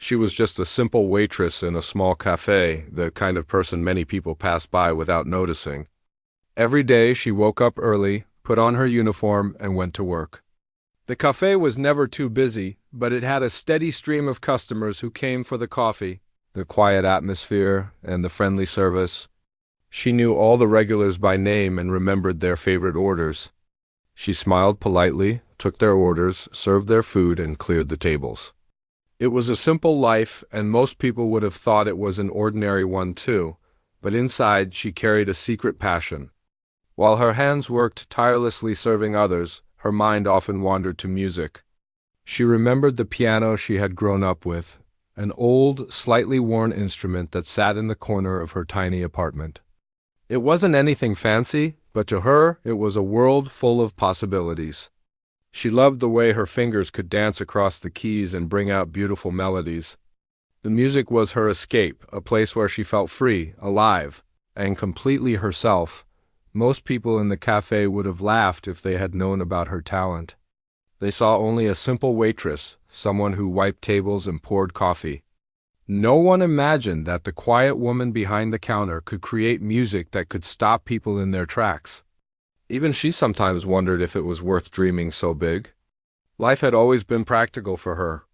She was just a simple waitress in a small cafe, the kind of person many people pass by without noticing. Every day she woke up early, put on her uniform, and went to work. The cafe was never too busy, but it had a steady stream of customers who came for the coffee, the quiet atmosphere, and the friendly service. She knew all the regulars by name and remembered their favorite orders. She smiled politely, took their orders, served their food, and cleared the tables. It was a simple life, and most people would have thought it was an ordinary one too, but inside she carried a secret passion. While her hands worked tirelessly serving others, her mind often wandered to music. She remembered the piano she had grown up with, an old, slightly worn instrument that sat in the corner of her tiny apartment. It wasn't anything fancy, but to her it was a world full of possibilities. She loved the way her fingers could dance across the keys and bring out beautiful melodies. The music was her escape, a place where she felt free, alive, and completely herself. Most people in the cafe would have laughed if they had known about her talent. They saw only a simple waitress, someone who wiped tables and poured coffee. No one imagined that the quiet woman behind the counter could create music that could stop people in their tracks. Even she sometimes wondered if it was worth dreaming so big. Life had always been practical for her.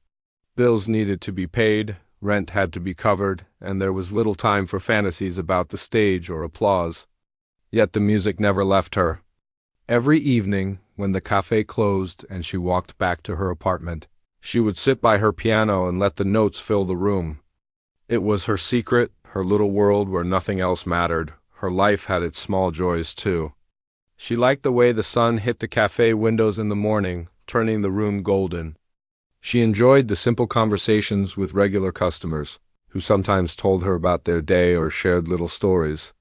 Bills needed to be paid, rent had to be covered, and there was little time for fantasies about the stage or applause. Yet the music never left her. Every evening, when the cafe closed and she walked back to her apartment, she would sit by her piano and let the notes fill the room. It was her secret, her little world where nothing else mattered. Her life had its small joys too. She liked the way the sun hit the cafe windows in the morning, turning the room golden. She enjoyed the simple conversations with regular customers, who sometimes told her about their day or shared little stories.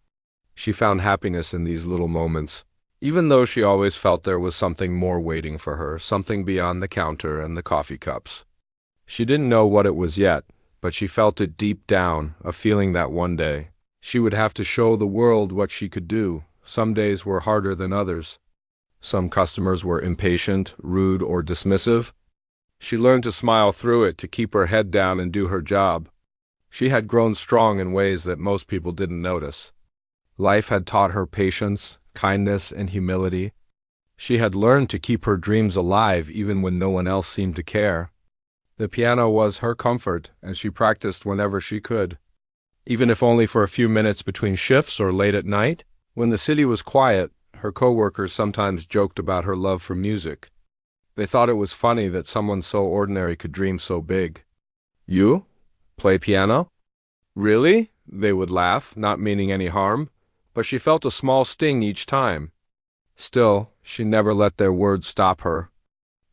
She found happiness in these little moments, even though she always felt there was something more waiting for her, something beyond the counter and the coffee cups. She didn't know what it was yet, but she felt it deep down, a feeling that one day she would have to show the world what she could do. Some days were harder than others. Some customers were impatient, rude, or dismissive. She learned to smile through it, to keep her head down and do her job. She had grown strong in ways that most people didn't notice. Life had taught her patience, kindness, and humility. She had learned to keep her dreams alive even when no one else seemed to care. The piano was her comfort, and she practiced whenever she could. Even if only for a few minutes between shifts or late at night, when the city was quiet, her coworkers sometimes joked about her love for music. They thought it was funny that someone so ordinary could dream so big. "You? Play piano?" "Really?" They would laugh, not meaning any harm, but she felt a small sting each time. Still, she never let their words stop her.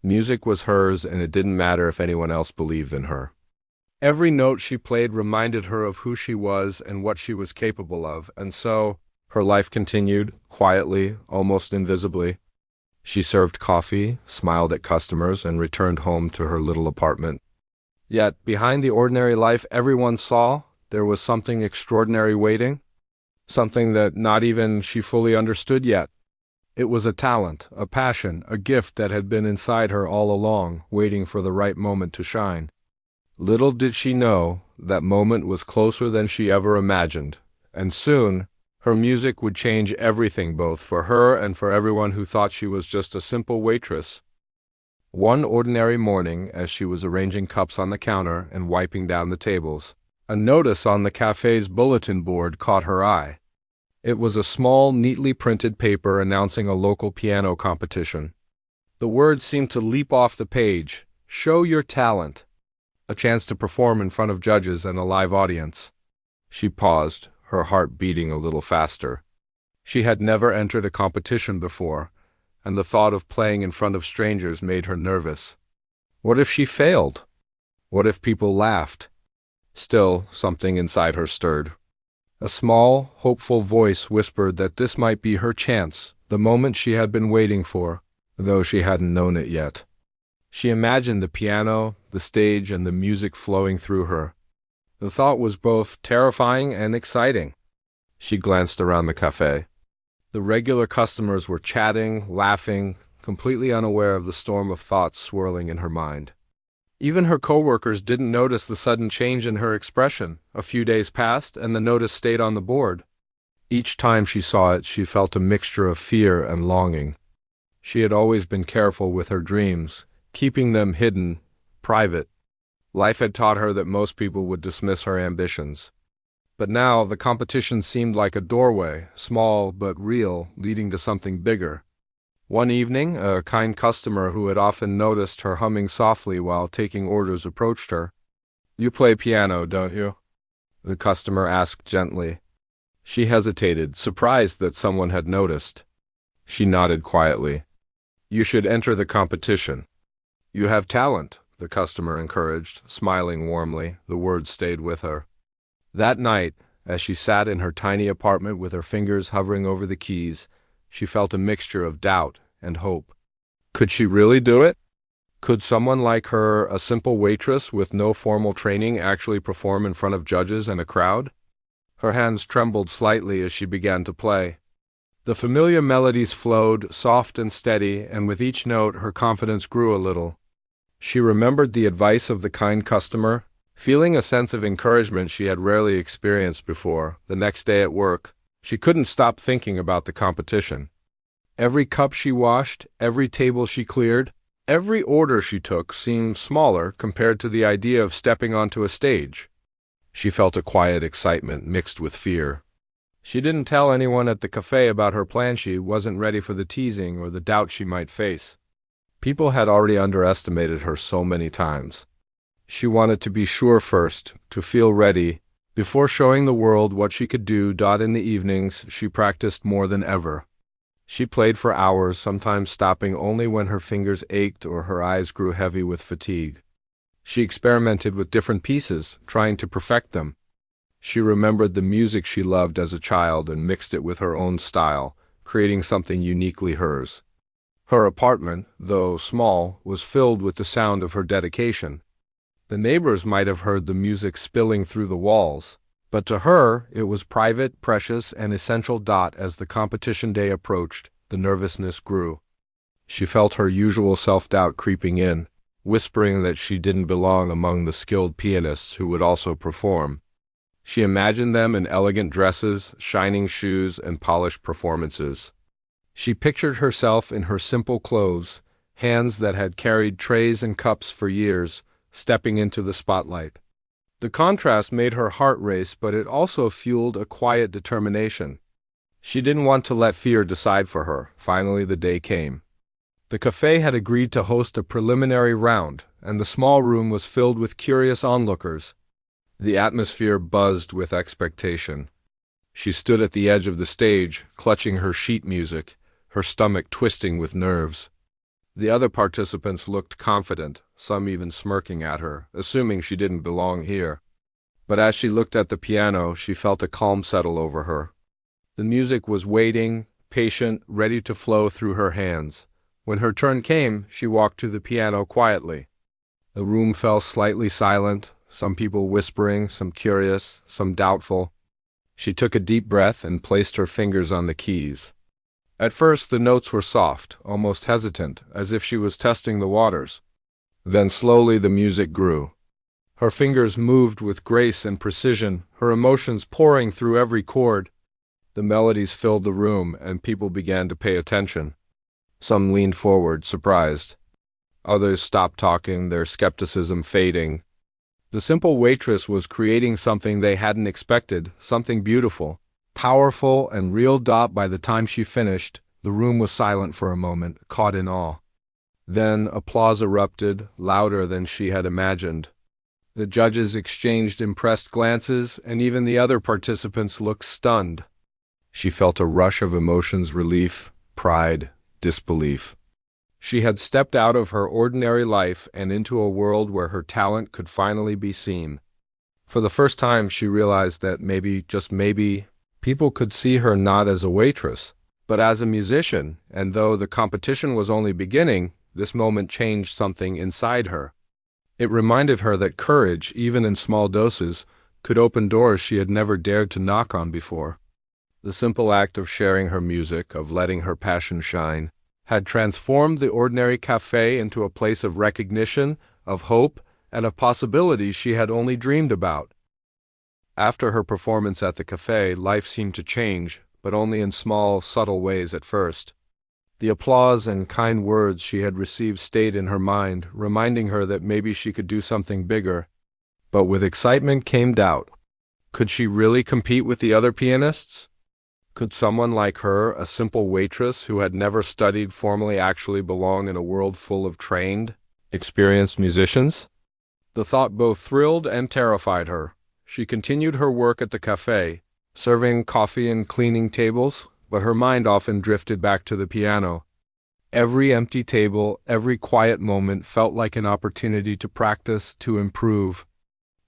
Music was hers, and it didn't matter if anyone else believed in her. Every note she played reminded her of who she was and what she was capable of, and so her life continued, quietly, almost invisibly. She served coffee, smiled at customers, and returned home to her little apartment. Yet, behind the ordinary life everyone saw, there was something extraordinary waiting. Something that not even she fully understood yet. It was a talent, a passion, a gift that had been inside her all along, waiting for the right moment to shine. Little did she know, that moment was closer than she ever imagined, and soon her music would change everything, both for her and for everyone who thought she was just a simple waitress. One ordinary morning, as she was arranging cups on the counter and wiping down the tables, a notice on the cafe's bulletin board caught her eye. It was a small, neatly printed paper announcing a local piano competition. The words seemed to leap off the page: "Show your talent." A chance to perform in front of judges and a live audience. She paused, her heart beating a little faster. She had never entered a competition before, and the thought of playing in front of strangers made her nervous. What if she failed? What if people laughed? Still, something inside her stirred. A small, hopeful voice whispered that this might be her chance, the moment she had been waiting for, though she hadn't known it yet. She imagined the piano, the stage, and the music flowing through her. The thought was both terrifying and exciting. She glanced around the cafe. The regular customers were chatting, laughing, completely unaware of the storm of thoughts swirling in her mind. Even her coworkers didn't notice the sudden change in her expression. A few days passed, and the notice stayed on the board. Each time she saw it, she felt a mixture of fear and longing. She had always been careful with her dreams, keeping them hidden, private. Life had taught her that most people would dismiss her ambitions. But now the competition seemed like a doorway, small but real, leading to something bigger. One evening, a kind customer who had often noticed her humming softly while taking orders approached her. "You play piano, don't you?" the customer asked gently. She hesitated, surprised that someone had noticed. She nodded quietly. "You should enter the competition." "You have talent," the customer encouraged, smiling warmly. The words stayed with her. That night, as she sat in her tiny apartment with her fingers hovering over the keys, she felt a mixture of doubt and hope. Could she really do it? Could someone like her, a simple waitress with no formal training, actually perform in front of judges and a crowd? Her hands trembled slightly as she began to play. The familiar melodies flowed, soft and steady, and with each note her confidence grew a little. She remembered the advice of the kind customer, feeling a sense of encouragement she had rarely experienced before. The next day at work, she couldn't stop thinking about the competition. Every cup she washed, every table she cleared, every order she took seemed smaller compared to the idea of stepping onto a stage. She felt a quiet excitement mixed with fear. She didn't tell anyone at the cafe about her plan. She wasn't ready for the teasing or the doubt she might face. People had already underestimated her so many times. She wanted to be sure first, to feel ready, before showing the world what she could do. In the evenings, she practiced more than ever. She played for hours, sometimes stopping only when her fingers ached or her eyes grew heavy with fatigue. She experimented with different pieces, trying to perfect them. She remembered the music she loved as a child and mixed it with her own style, creating something uniquely hers. Her apartment, though small, was filled with the sound of her dedication. The neighbors might have heard the music spilling through the walls, but to her it was private, precious, and essential. As the competition day approached, the nervousness grew. She felt her usual self-doubt creeping in, whispering that she didn't belong among the skilled pianists who would also perform. She imagined them in elegant dresses, shining shoes, and polished performances. She pictured herself in her simple clothes, hands that had carried trays and cups for years, stepping into the spotlight. The contrast made her heart race, but it also fueled a quiet determination. She didn't want to let fear decide for her. Finally, the day came. The cafe had agreed to host a preliminary round, and the small room was filled with curious onlookers. The atmosphere buzzed with expectation. She stood at the edge of the stage, clutching her sheet music, her stomach twisting with nerves. The other participants looked confident, some even smirking at her, assuming she didn't belong here. But as she looked at the piano, she felt a calm settle over her. The music was waiting, patient, ready to flow through her hands. When her turn came, she walked to the piano quietly. The room fell slightly silent, some people whispering, some curious, some doubtful. She took a deep breath and placed her fingers on the keys. At first the notes were soft, almost hesitant, as if she was testing the waters. Then slowly the music grew. Her fingers moved with grace and precision, her emotions pouring through every chord. The melodies filled the room, and people began to pay attention. Some leaned forward, surprised. Others stopped talking, their skepticism fading. The simple waitress was creating something they hadn't expected, something beautiful, powerful, and real. By the time she finished, the room was silent for a moment, caught in awe. Then applause erupted, louder than she had imagined. The judges exchanged impressed glances, and even the other participants looked stunned. She felt a rush of emotions: relief, pride, disbelief. She had stepped out of her ordinary life and into a world where her talent could finally be seen. For the first time, she realized that maybe, just maybe, people could see her not as a waitress, but as a musician, and though the competition was only beginning, this moment changed something inside her. It reminded her that courage, even in small doses, could open doors she had never dared to knock on before. The simple act of sharing her music, of letting her passion shine, had transformed the ordinary cafe into a place of recognition, of hope, and of possibilities she had only dreamed about. After her performance at the cafe, life seemed to change, but only in small, subtle ways at first. The applause and kind words she had received stayed in her mind, reminding her that maybe she could do something bigger. But with excitement came doubt. Could she really compete with the other pianists? Could someone like her, a simple waitress who had never studied formally, actually belong in a world full of trained, experienced musicians? The thought both thrilled and terrified her. She continued her work at the cafe, serving coffee and cleaning tables, but her mind often drifted back to the piano. Every empty table, every quiet moment felt like an opportunity to practice, to improve.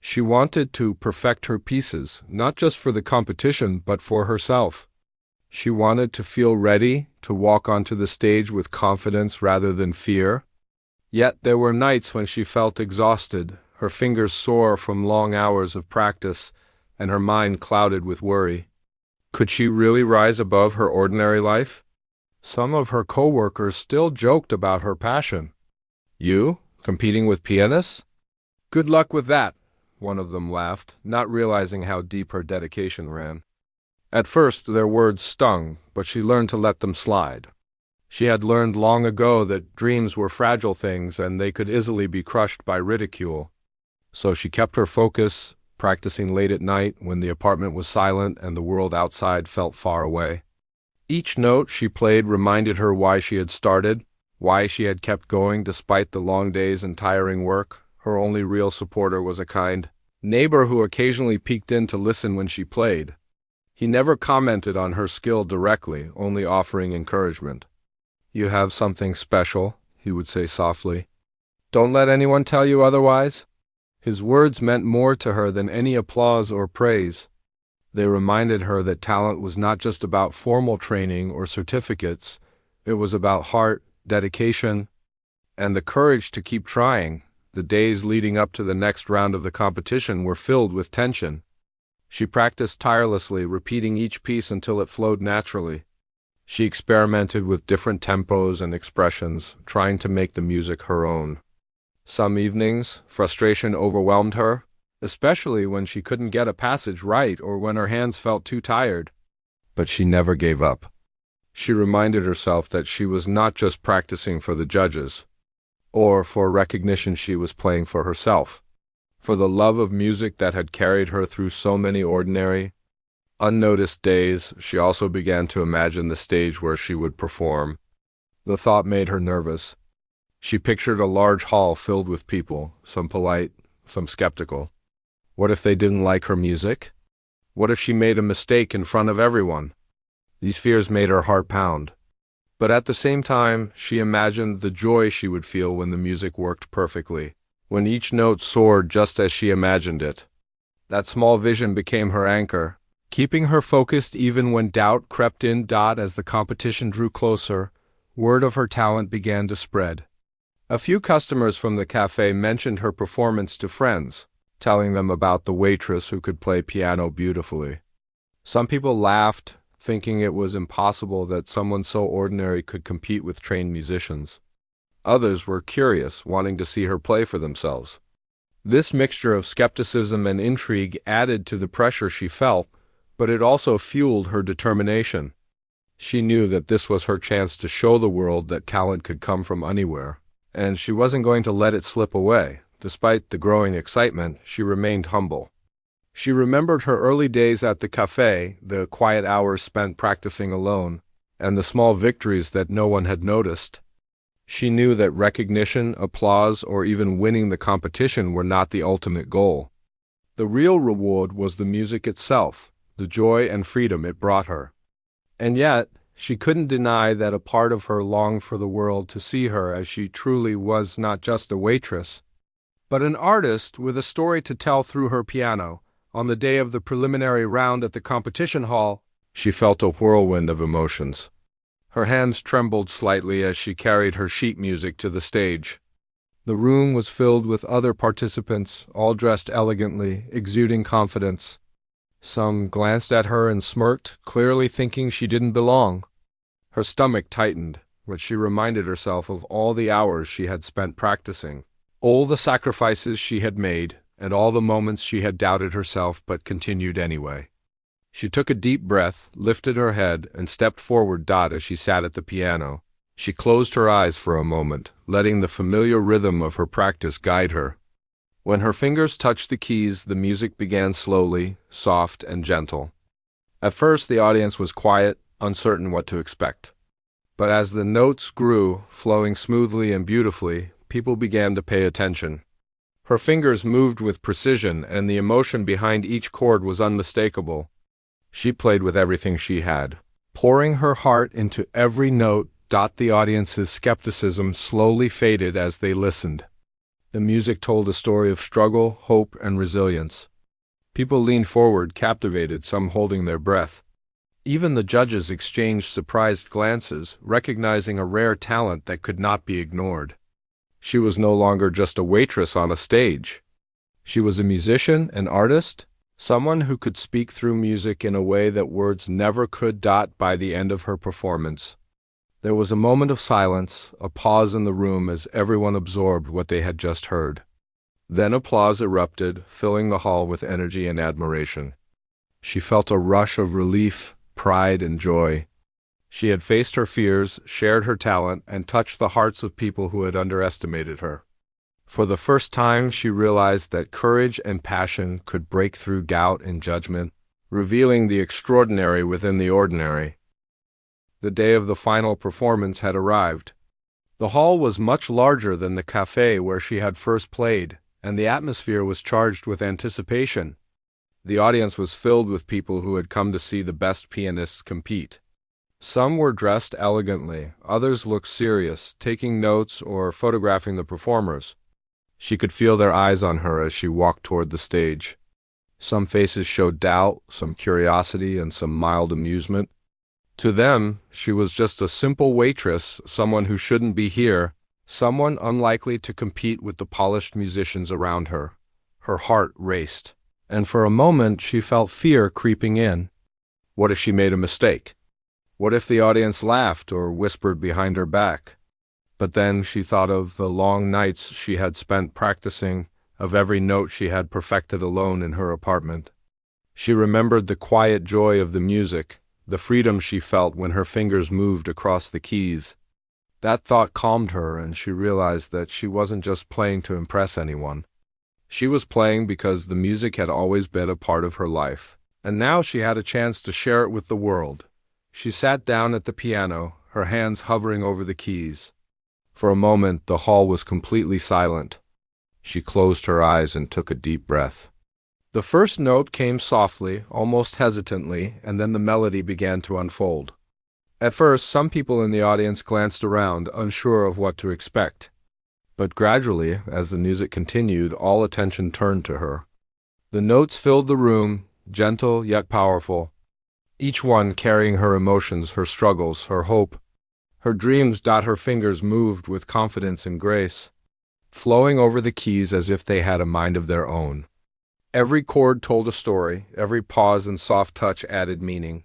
She wanted to perfect her pieces, not just for the competition, but for herself. She wanted to feel ready, to walk onto the stage with confidence rather than fear. Yet there were nights when she felt exhausted, her fingers sore from long hours of practice, and her mind clouded with worry. Could she really rise above her ordinary life? Some of her co-workers still joked about her passion. "You, competing with pianists? Good luck with that," one of them laughed, not realizing how deep her dedication ran. At first their words stung, but she learned to let them slide. She had learned long ago that dreams were fragile things and they could easily be crushed by ridicule. So she kept her focus, practicing late at night when the apartment was silent and the world outside felt far away. Each note she played reminded her why she had started, why she had kept going despite the long days and tiring work. Her only real supporter was a kind neighbor who occasionally peeked in to listen when she played. He never commented on her skill directly, only offering encouragement. "You have something special," he would say softly. "Don't let anyone tell you otherwise." His words meant more to her than any applause or praise. They reminded her that talent was not just about formal training or certificates. It was about heart, dedication, and the courage to keep trying. The days leading up to the next round of the competition were filled with tension. She practiced tirelessly, repeating each piece until it flowed naturally. She experimented with different tempos and expressions, trying to make the music her own. Some evenings, frustration overwhelmed her, especially when she couldn't get a passage right or when her hands felt too tired. But she never gave up. She reminded herself that she was not just practicing for the judges, or for recognition. She was playing for herself, for the love of music that had carried her through so many ordinary, unnoticed days. She also began to imagine the stage where she would perform. The thought made her nervous. She pictured a large hall filled with people, some polite, some skeptical. What if they didn't like her music? What if she made a mistake in front of everyone? These fears made her heart pound. But at the same time, she imagined the joy she would feel when the music worked perfectly, when each note soared just as she imagined it. That small vision became her anchor, keeping her focused even when doubt crept in. As the competition drew closer, word of her talent began to spread. A few customers from the cafe mentioned her performance to friends, telling them about the waitress who could play piano beautifully. Some people laughed, thinking it was impossible that someone so ordinary could compete with trained musicians. Others were curious, wanting to see her play for themselves. This mixture of skepticism and intrigue added to the pressure she felt, but it also fueled her determination. She knew that this was her chance to show the world that talent could come from anywhere, and she wasn't going to let it slip away. Despite the growing excitement, she remained humble. She remembered her early days at the cafe, the quiet hours spent practicing alone, and the small victories that no one had noticed. She knew that recognition, applause, or even winning the competition were not the ultimate goal. The real reward was the music itself, the joy and freedom it brought her. And yet, she couldn't deny that a part of her longed for the world to see her as she truly was, not just a waitress, but an artist with a story to tell through her piano. On the day of the preliminary round at the competition hall, she felt a whirlwind of emotions. Her hands trembled slightly as she carried her sheet music to the stage. The room was filled with other participants, all dressed elegantly, exuding confidence. Some glanced at her and smirked, clearly thinking she didn't belong. Her stomach tightened, but she reminded herself of all the hours she had spent practicing, All the sacrifices she had made, and all the moments she had doubted herself but continued anyway. She took a deep breath, lifted her head, and stepped forward. As she sat at the piano, she closed her eyes for a moment, letting the familiar rhythm of her practice guide her. When her fingers touched the keys, the music began slowly, soft and gentle. At first the audience was quiet, uncertain what to expect. But as the notes grew, flowing smoothly and beautifully, people began to pay attention. Her fingers moved with precision, and the emotion behind each chord was unmistakable. She played with everything she had, pouring her heart into every note. The audience's skepticism slowly faded as they listened. The music told a story of struggle, hope, and resilience. People leaned forward, captivated, some holding their breath. Even the judges exchanged surprised glances, recognizing a rare talent that could not be ignored. She was no longer just a waitress on a stage. She was a musician, an artist, someone who could speak through music in a way that words never could. By the end of her performance, there was a moment of silence, a pause in the room as everyone absorbed what they had just heard. Then applause erupted, filling the hall with energy and admiration. She felt a rush of relief, pride, and joy. She had faced her fears, shared her talent, and touched the hearts of people who had underestimated her. For the first time, she realized that courage and passion could break through doubt and judgment, revealing the extraordinary within the ordinary. The day of the final performance had arrived. The hall was much larger than the cafe where she had first played, and the atmosphere was charged with anticipation. The audience was filled with people who had come to see the best pianists compete. Some were dressed elegantly, others looked serious, taking notes or photographing the performers. She could feel their eyes on her as she walked toward the stage. Some faces showed doubt, some curiosity, and some mild amusement. To them, she was just a simple waitress, someone who shouldn't be here, someone unlikely to compete with the polished musicians around her. Her heart raced, and for a moment she felt fear creeping in. What if she made a mistake? What if the audience laughed or whispered behind her back? But then she thought of the long nights she had spent practicing, of every note she had perfected alone in her apartment. She remembered the quiet joy of the music, the freedom she felt when her fingers moved across the keys. That thought calmed her, and she realized that she wasn't just playing to impress anyone. She was playing because the music had always been a part of her life, and now she had a chance to share it with the world. She sat down at the piano, her hands hovering over the keys. For a moment, the hall was completely silent. She closed her eyes and took a deep breath. The first note came softly, almost hesitantly, and then the melody began to unfold. At first, some people in the audience glanced around, unsure of what to expect. But gradually, as the music continued, all attention turned to her. The notes filled the room, gentle yet powerful, each one carrying her emotions, her struggles, her hope, her dreams. Her fingers moved with confidence and grace, flowing over the keys as if they had a mind of their own. Every chord told a story, every pause and soft touch added meaning.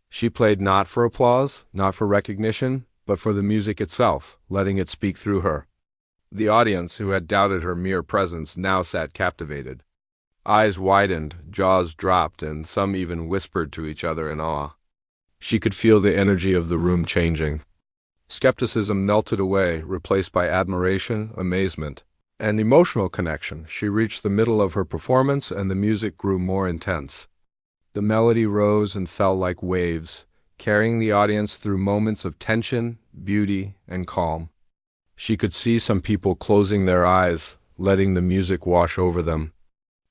She played not for applause, not for recognition, but for the music itself, letting it speak through her. The audience, who had doubted her mere presence, now sat captivated. Eyes widened, jaws dropped, and some even whispered to each other in awe. She could feel the energy of the room changing. Skepticism melted away, replaced by admiration, amazement, and emotional connection. She reached the middle of her performance, and the music grew more intense. The melody rose and fell like waves, carrying the audience through moments of tension, beauty, and calm. She could see some people closing their eyes, letting the music wash over them.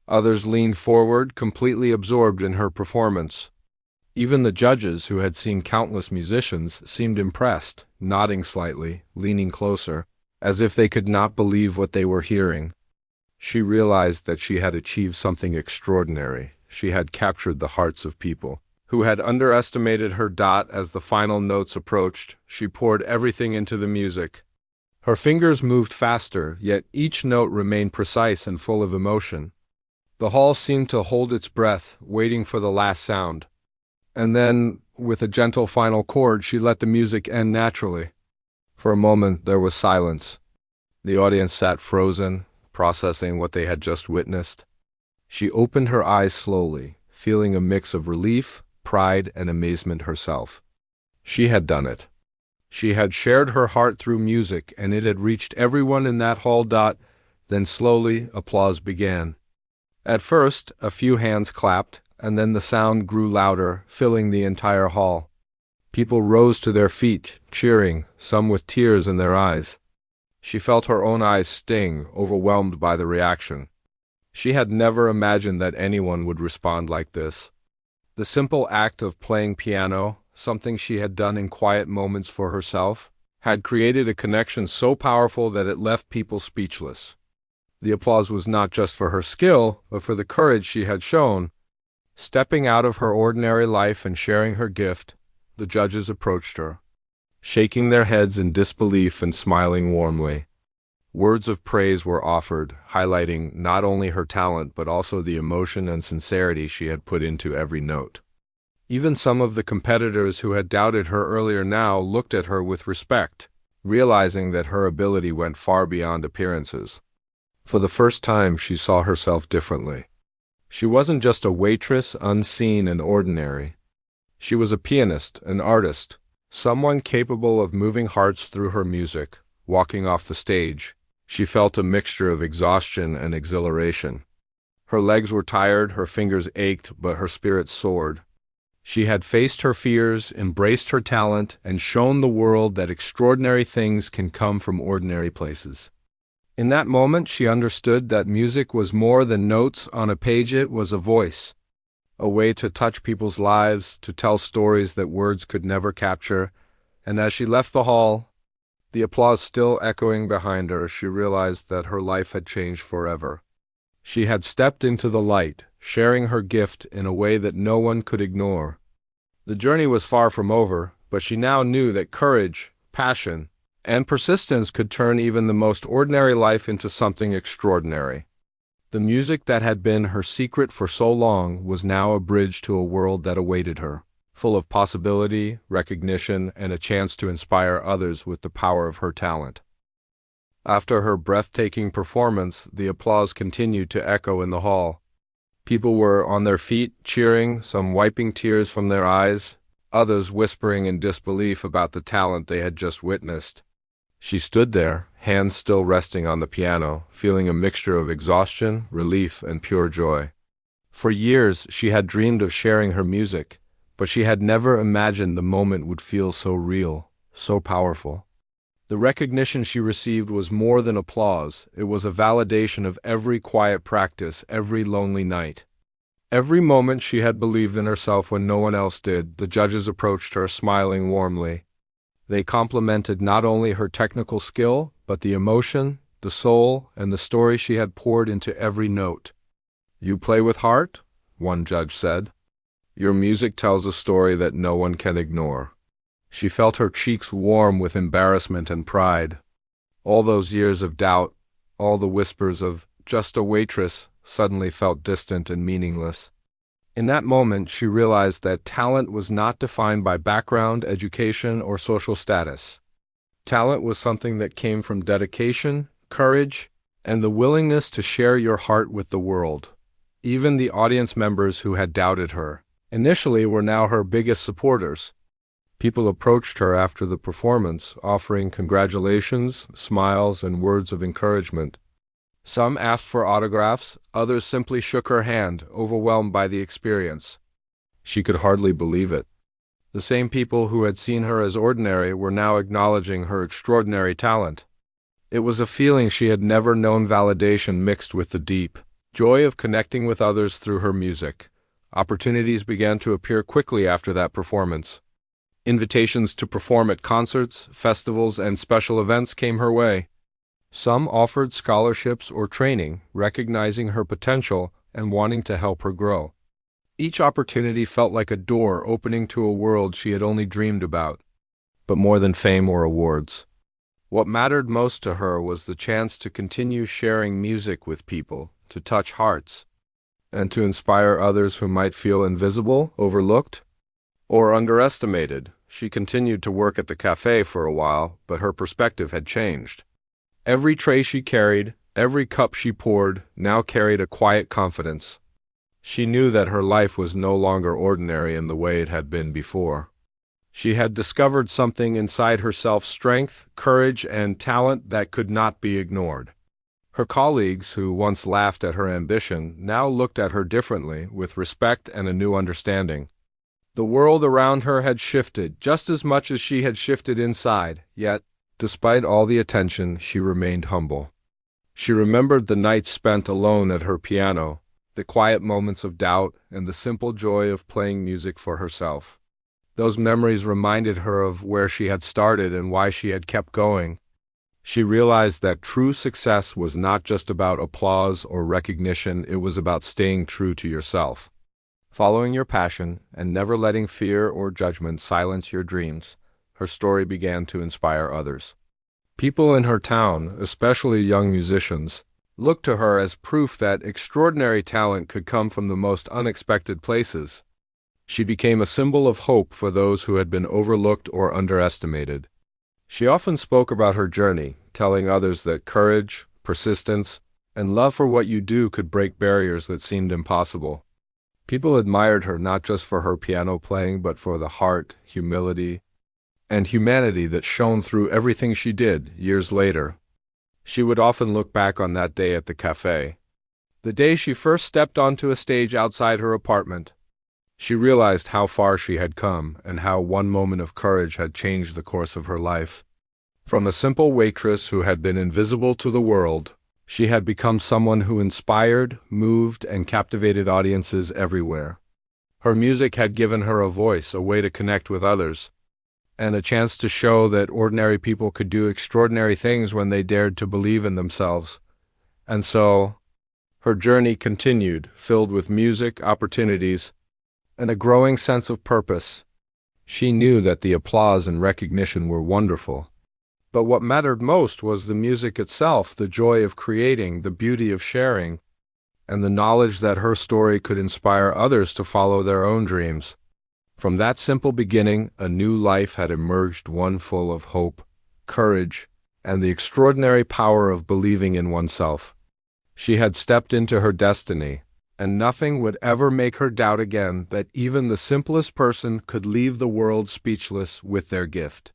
Others leaned forward, completely absorbed in her performance. Even the judges, who had seen countless musicians, seemed impressed, nodding slightly, leaning closer, as if they could not believe what they were hearing. She realized that she had achieved something extraordinary. She had captured the hearts of people who had underestimated her. As the final notes approached, she poured everything into the music. Her fingers moved faster, yet each note remained precise and full of emotion. The hall seemed to hold its breath, waiting for the last sound. And then, with a gentle final chord, she let the music end naturally. For a moment there was silence. The audience sat frozen, processing what they had just witnessed. She opened her eyes slowly, feeling a mix of relief, pride, and amazement herself. She had done it. She had shared her heart through music, and it had reached everyone in that hall. Then slowly, applause began. At first, a few hands clapped, and then the sound grew louder, filling the entire hall. People rose to their feet, cheering, some with tears in their eyes. She felt her own eyes sting, overwhelmed by the reaction. She had never imagined that anyone would respond like this. The simple act of playing piano, something she had done in quiet moments for herself, had created a connection so powerful that it left people speechless. The applause was not just for her skill, but for the courage she had shown. Stepping out of her ordinary life and sharing her gift, the judges approached her, shaking their heads in disbelief and smiling warmly. Words of praise were offered, highlighting not only her talent but also the emotion and sincerity she had put into every note. Even some of the competitors who had doubted her earlier now looked at her with respect, realizing that her ability went far beyond appearances. For the first time, she saw herself differently. She wasn't just a waitress, unseen and ordinary. She was a pianist, an artist, someone capable of moving hearts through her music. Walking off the stage, she felt a mixture of exhaustion and exhilaration. Her legs were tired, her fingers ached, but her spirit soared. She had faced her fears, embraced her talent, and shown the world that extraordinary things can come from ordinary places. In that moment, she understood that music was more than notes on a page. It was a voice, a way to touch people's lives, to tell stories that words could never capture. And as she left the hall, the applause still echoing behind her, she realized that her life had changed forever. She had stepped into the light, sharing her gift in a way that no one could ignore. The journey was far from over, but she now knew that courage, passion, and persistence could turn even the most ordinary life into something extraordinary. The music that had been her secret for so long was now a bridge to a world that awaited her, full of possibility, recognition, and a chance to inspire others with the power of her talent. After her breathtaking performance, the applause continued to echo in the hall. People were on their feet, cheering, some wiping tears from their eyes, others whispering in disbelief about the talent they had just witnessed. She stood there, hands still resting on the piano, feeling a mixture of exhaustion, relief, and pure joy. For years, she had dreamed of sharing her music, but she had never imagined the moment would feel so real, so powerful. The recognition she received was more than applause. It was a validation of every quiet practice, every lonely night. Every moment she had believed in herself when no one else did. The judges approached her, smiling warmly. They complimented not only her technical skill, but the emotion, the soul, and the story she had poured into every note. "You play with heart?" one judge said. "Your music tells a story that no one can ignore." She felt her cheeks warm with embarrassment and pride. All those years of doubt, all the whispers of "just a waitress," suddenly felt distant and meaningless. In that moment, she realized that talent was not defined by background, education, or social status. Talent was something that came from dedication, courage, and the willingness to share your heart with the world. Even the audience members who had doubted her initially were now her biggest supporters. People approached her after the performance, offering congratulations, smiles, and words of encouragement. Some asked for autographs, others simply shook her hand, overwhelmed by the experience. She could hardly believe it. The same people who had seen her as ordinary were now acknowledging her extraordinary talent. It was a feeling she had never known, validation mixed with the deep joy of connecting with others through her music. Opportunities began to appear quickly after that performance. Invitations to perform at concerts, festivals, and special events came her way. Some offered scholarships or training, recognizing her potential and wanting to help her grow. Each opportunity felt like a door opening to a world she had only dreamed about. But more than fame or awards, what mattered most to her was the chance to continue sharing music with people, to touch hearts, and to inspire others who might feel invisible, overlooked, or underestimated. She continued to work at the cafe for a while, but her perspective had changed. Every tray she carried, every cup she poured, now carried a quiet confidence. She knew that her life was no longer ordinary in the way it had been before. She had discovered something inside herself: strength, courage, and talent that could not be ignored. Her colleagues, who once laughed at her ambition, now looked at her differently, with respect and a new understanding. The world around her had shifted, just as much as she had shifted inside, yet, despite all the attention, she remained humble. She remembered the nights spent alone at her piano, the quiet moments of doubt, and the simple joy of playing music for herself. Those memories reminded her of where she had started and why she had kept going. She realized that true success was not just about applause or recognition, it was about staying true to yourself, following your passion, and never letting fear or judgment silence your dreams. Her story began to inspire others. People in her town, especially young musicians, looked to her as proof that extraordinary talent could come from the most unexpected places. She became a symbol of hope for those who had been overlooked or underestimated. She often spoke about her journey, telling others that courage, persistence, and love for what you do could break barriers that seemed impossible. People admired her not just for her piano playing, but for the heart, humility, and humanity that shone through everything she did. Years later, she would often look back on that day at the cafe, the day she first stepped onto a stage outside her apartment. She realized how far she had come and how one moment of courage had changed the course of her life. From a simple waitress who had been invisible to the world, she had become someone who inspired, moved, and captivated audiences everywhere. Her music had given her a voice, a way to connect with others, and a chance to show that ordinary people could do extraordinary things when they dared to believe in themselves. And so, her journey continued, filled with music, opportunities, and a growing sense of purpose. She knew that the applause and recognition were wonderful, but what mattered most was the music itself, the joy of creating, the beauty of sharing, and the knowledge that her story could inspire others to follow their own dreams. From that simple beginning, a new life had emerged, one full of hope, courage, and the extraordinary power of believing in oneself. She had stepped into her destiny, and nothing would ever make her doubt again that even the simplest person could leave the world speechless with their gift.